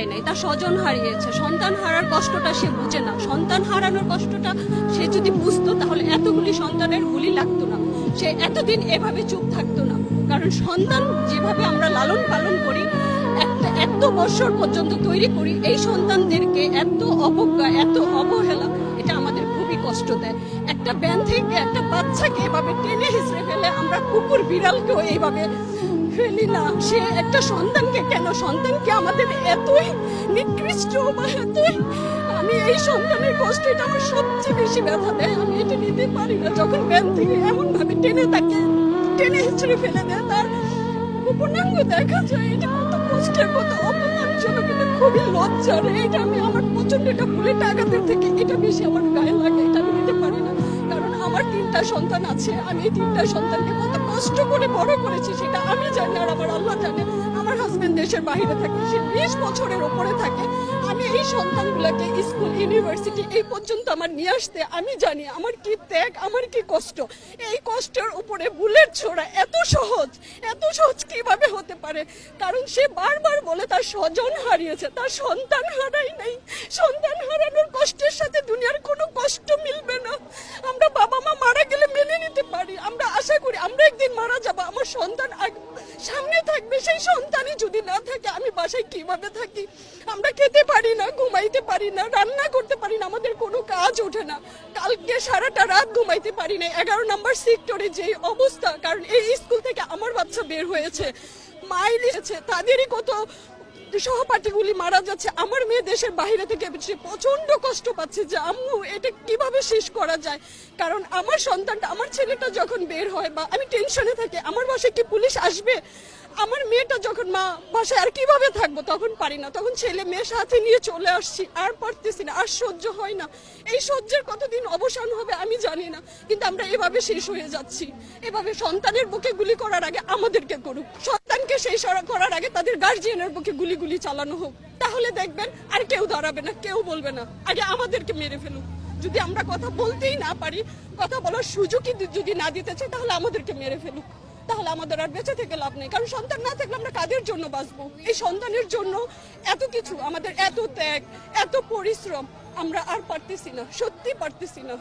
নাই, তার স্বজন হারিয়েছে। সন্তান হারার কষ্টটা সে বুঝে না। সন্তান হারানোর কষ্টটা সে যদি বুঝতো তাহলে এতগুলি সন্তানের গুলি লাগতো না, সে এতদিন এভাবে চুপ থাকতো না। কারণ সন্তান যেভাবে আমরা লালন পালন করি, একটা এত বছর পর্যন্ত তৈরি করি, এই সন্তানদেরকে এত অবজ্ঞা, এত অবহেলা, এটা আমাদের খুবই কষ্ট দেয়। একটা ব্যান থেকে একটা বাচ্চাকে এভাবে টেনে হিসড়ে ফেলে, আমরা কুকুর বিড়ালকেও এইভাবে ফেলি না। সে একটা সন্তানকে কেন, সন্তানকে আমাদের এতই নিকৃষ্ট বা এতই, আমি এই সন্তানের কষ্ট, এটা আমার সবচেয়ে বেশি ব্যথা দেয়। আমি এটা নিতে পারি না যখন ব্যান থেকে এমন ভাবে টেনে হিচড়ে ফেলে দেয়, তার উপনাঙ্গ দেখা যায়। এটা কত কষ্টের, কত অপমানজনক, এটা খুবই লজ্জার। এটা আমি আমার প্রচন্ড, এটা বুলেট আঘাতের থেকে এটা বেশি আমার গায়ে লাগে। এটা আমি নিতে পারি না, কারণ আমার 3টা সন্তান আছে। আমি এই 3টা সন্তানকে কত কষ্ট করে বড় করেছি সেটা আমি জানি, আর আমার আল্লাহ জানে। আমার হাজবেন্ড দেশের বাইরে থাকে, সে 20 বছরের উপরে থাকে। আমি এই সন্তানগুলোকে স্কুল, ইউনিভার্সিটি এই পর্যন্ত আমার নিয়ে আসতে, আমি জানি আমার কি ত্যাগ, আমার কি কষ্ট। এই কষ্টের উপরে বুলেট ছোড়া এত সহজ কিভাবে হতে পারে? কারণ সে বারবার বলে তার স্বজন হারিয়েছে, তার সন্তান হারাই নাই। সন্তান হারানোর কষ্টের সাথে দুনিয়ার কোনো কষ্ট মিলবে না। আমরা বাবা মা মারা গেলে মেনে নিতে পারি, আমরা আশা করি আমরা একদিন মারা যাব, আমার সন্তান সামনে থাকবে। সেই সন্তানই যদি না থাকে, আমি বাসায় কিভাবে থাকি? আমরা খেতে পারি না, ঘুমাইতে পারি না, রান্না করতে পারি না, আমাদের কোনো কাজ ওঠে না। কালকে সারাটা রাত ঘুমাইতে পারি না। 11 নম্বর সেক্টরে যে অবস্থা, কারণ এই স্কুল থেকে আমার বাচ্চা বের হয়েছে, মাইল এসেছে, তাদেরই কত সহপাঠীগুলি মারা যাচ্ছে। আমার মেয়ে দেশের বাইরে থেকে সে প্রচন্ড কষ্ট পাচ্ছে যে আম্মু এটা কিভাবে শেষ করা যায়। কারণ আমার সন্তানটা, আমার ছেলেটা যখন বের হয় বা আমি টেনশনে থাকি, আমার বাসায় কি পুলিশ আসবে? আমার মেয়েটা যখন মা বাসায় আর কিভাবে থাকবো, তখন পারি না, তখন ছেলে মেয়ে সাথে নিয়ে চলে আসছি। আর পারতেছি না, আর সহ্য হয় না। এই সহ্যের কতদিন অবসান হবে আমি জানি না, কিন্তু আমরা এভাবে শেষ হয়ে যাচ্ছি। এভাবে সন্তানের বুকে গুলি করার আগে আমাদেরকে করুক, সন্তানকে শেষ করার আগে তাদের গার্জিয়ানের বুকে গুলি চালানো হোক। তাহলে দেখবেন আর কেউ দাঁড়াবে না, কেউ বলবে না, আগে আমাদেরকে মেরে ফেলুক। যদি আমরা কথা বলতেই না পারি, কথা বলার সুযোগই যদি না দিতে চাই, তাহলে আমাদেরকে মেরে ফেলুক। তাহলে আমাদের আর বেঁচে থেকে লাভ নেই। কারণ সন্তান না থাকলে আমরা কাদের জন্য বাঁচবো? এই সন্তানের জন্য এত কিছু, আমাদের এত ত্যাগ, এত পরিশ্রম, আমরা আর পারতেছি না, সত্যি পারতেছি না।